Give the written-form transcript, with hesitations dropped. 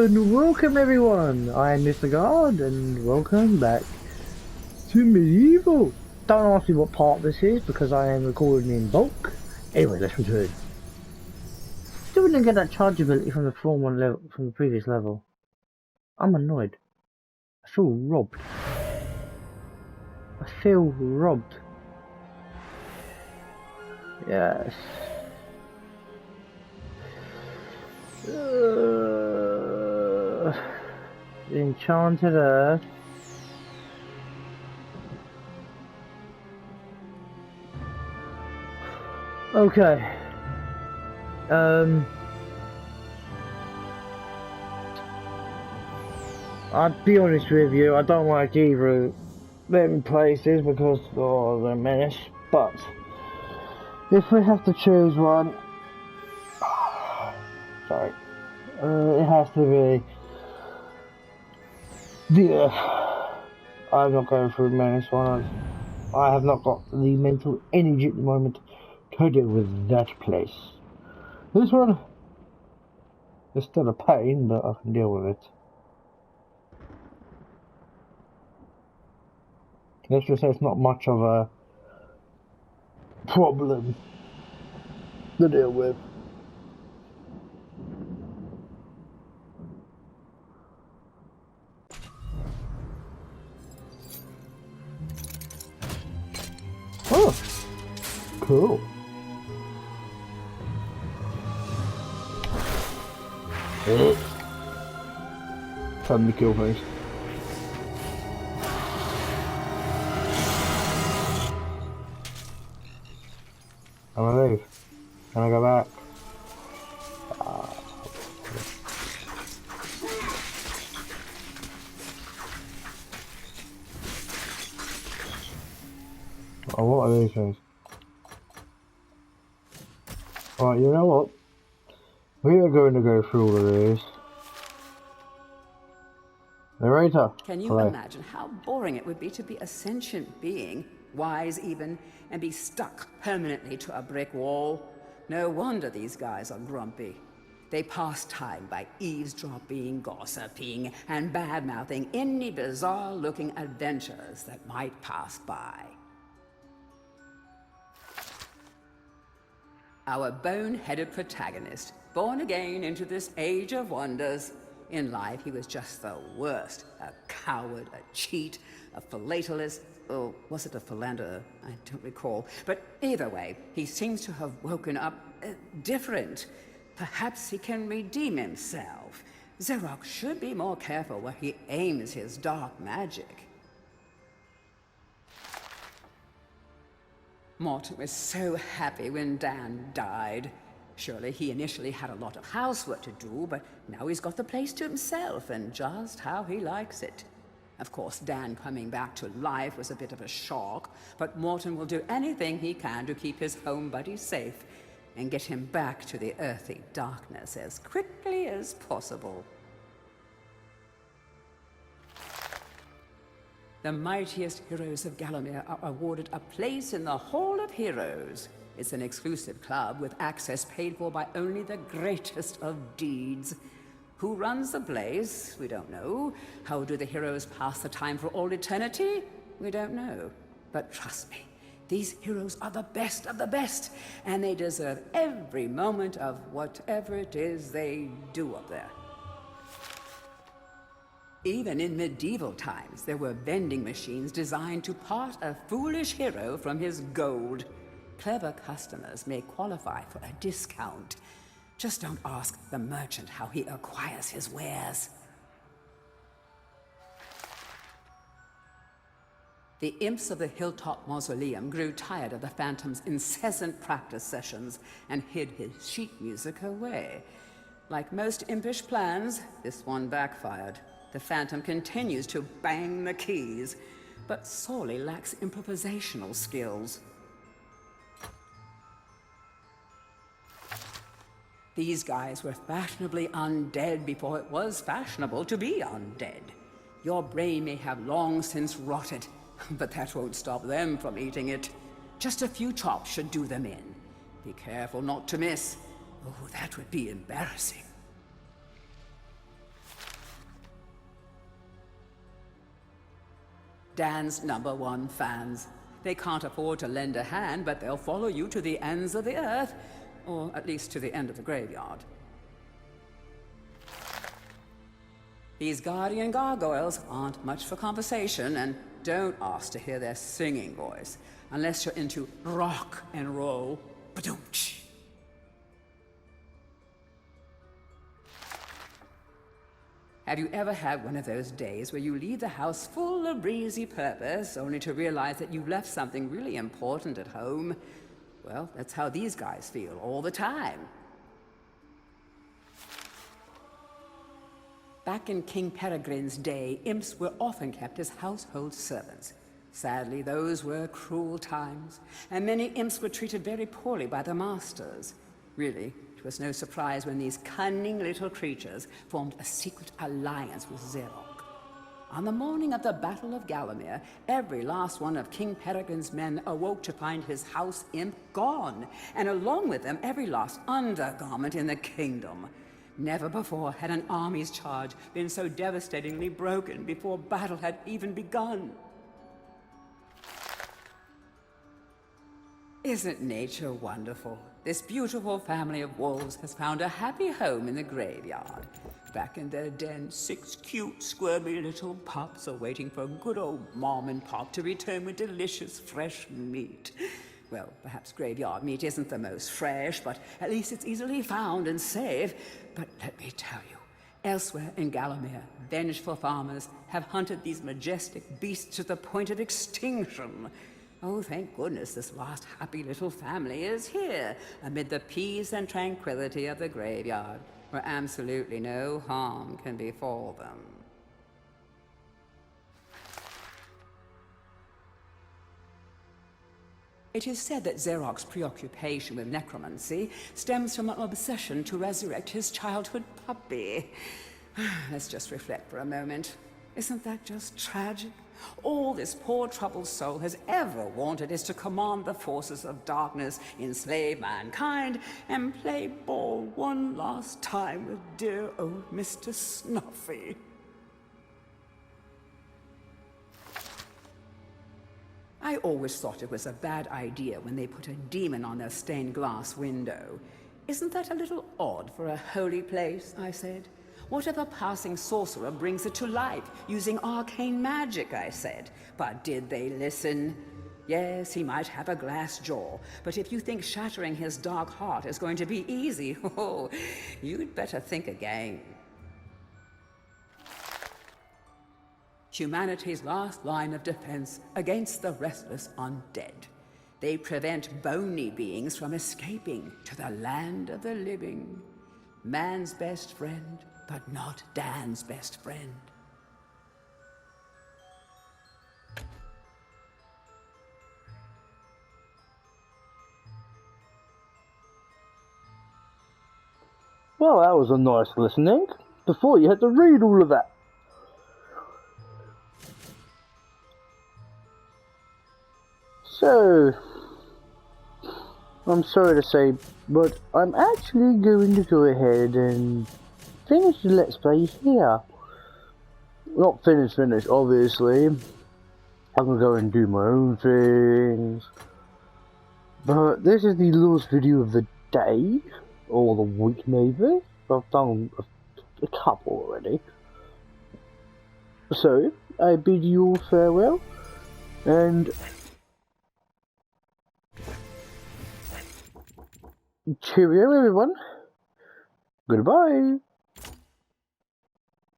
And welcome everyone, I am Mr. God and welcome back to MediEvil. Don't ask me what part this is because I am recording in bulk. Anyway, let's return. Still didn't get that charge ability from the form one level from the previous level. I'm annoyed. I feel robbed. I feel robbed. Yes. The Enchanted Earth. Okay. I'll be honest with you, I don't like either of them places because they're a menace, but if we have to choose one, sorry, it has to be the Earth. I'm not going through menace one. I have not got the mental energy at the moment to deal with that place. This one is still a pain, but I can deal with it. Let's just say it's not much of a problem to deal with. Oh, cool. Time to kill things. I'm gonna leave. Can I go back? Oh, what are these things? Alright, you know what? We are going to go through all of these. Narrator. Can you imagine how boring it would be to be a sentient being, wise even, and be stuck permanently to a brick wall? No wonder these guys are grumpy. They pass time by eavesdropping, gossiping, and bad-mouthing any bizarre-looking adventures that might pass by. Our bone-headed protagonist, born again into this age of wonders. In life, he was just the worst. A coward, a cheat, a philatelist, or was it a philanderer? I don't recall. But either way, he seems to have woken up different. Perhaps he can redeem himself. Xerox should be more careful where he aims his dark magic. Morton was so happy when Dan died. Surely he initially had a lot of housework to do, but now he's got the place to himself and just how he likes it. Of course, Dan coming back to life was a bit of a shock, but Morton will do anything he can to keep his home buddy safe and get him back to the earthy darkness as quickly as possible. The mightiest heroes of Gallowmere are awarded a place in the Hall of Heroes. It's an exclusive club with access paid for by only the greatest of deeds. Who runs the place? We don't know. How do the heroes pass the time for all eternity? We don't know. But trust me, these heroes are the best of the best, and they deserve every moment of whatever it is they do up there. Even in medieval times, there were vending machines designed to part a foolish hero from his gold. Clever customers may qualify for a discount. Just don't ask the merchant how he acquires his wares. The imps of the Hilltop Mausoleum grew tired of the Phantom's incessant practice sessions and hid his sheet music away. Like most impish plans, this one backfired. The Phantom continues to bang the keys, but sorely lacks improvisational skills. These guys were fashionably undead before it was fashionable to be undead. Your brain may have long since rotted, but that won't stop them from eating it. Just a few chops should do them in. Be careful not to miss. Oh, that would be embarrassing. Dan's #1 fans. They can't afford to lend a hand, but they'll follow you to the ends of the earth, or at least to the end of the graveyard. These guardian gargoyles aren't much for conversation, and don't ask to hear their singing voice, unless you're into rock and roll. Ba-doom-tsh. Have you ever had one of those days where you leave the house full of breezy purpose, only to realize that you've left something really important at home? Well, that's how these guys feel all the time. Back in King Peregrine's day, imps were often kept as household servants. Sadly, those were cruel times, and many imps were treated very poorly by their masters. Really, it was no surprise when these cunning little creatures formed a secret alliance with Xerox. On the morning of the Battle of Gallowmere, every last one of King Peregrine's men awoke to find his house imp gone, and along with them every last undergarment in the kingdom. Never before had an army's charge been so devastatingly broken before battle had even begun. Isn't nature wonderful? This beautiful family of wolves has found a happy home in the graveyard. Back in their den, 6 cute, squirmy little pups are waiting for good old Mom and Pop to return with delicious, fresh meat. Well, perhaps graveyard meat isn't the most fresh, but at least it's easily found and safe. But let me tell you, elsewhere in Gallowmere, vengeful farmers have hunted these majestic beasts to the point of extinction. Oh, thank goodness this last happy little family is here, amid the peace and tranquility of the graveyard, where absolutely no harm can befall them. It is said that Xerox's preoccupation with necromancy stems from an obsession to resurrect his childhood puppy. Let's just reflect for a moment. Isn't that just tragic? All this poor troubled soul has ever wanted is to command the forces of darkness, enslave mankind, and play ball one last time with dear old Mr. Snuffy. I always thought it was a bad idea when they put a demon on their stained glass window. Isn't that a little odd for a holy place? I said. What if a passing sorcerer brings it to life using arcane magic? I said. But did they listen? Yes, he might have a glass jaw, but if you think shattering his dark heart is going to be easy, oh, you'd better think again. Humanity's last line of defense against the restless undead. They prevent bony beings from escaping to the land of the living. Man's best friend, but not Dan's best friend. Well, that was a nice listening. Before you had to read all of that. So, I'm sorry to say, but I'm actually going to go ahead and finish the Let's Play here. Not finish, obviously. I'm gonna go and do my own things. But this is the last video of the day, or the week maybe. I've done a couple already. So, I bid you all farewell, and cheerio everyone. Goodbye.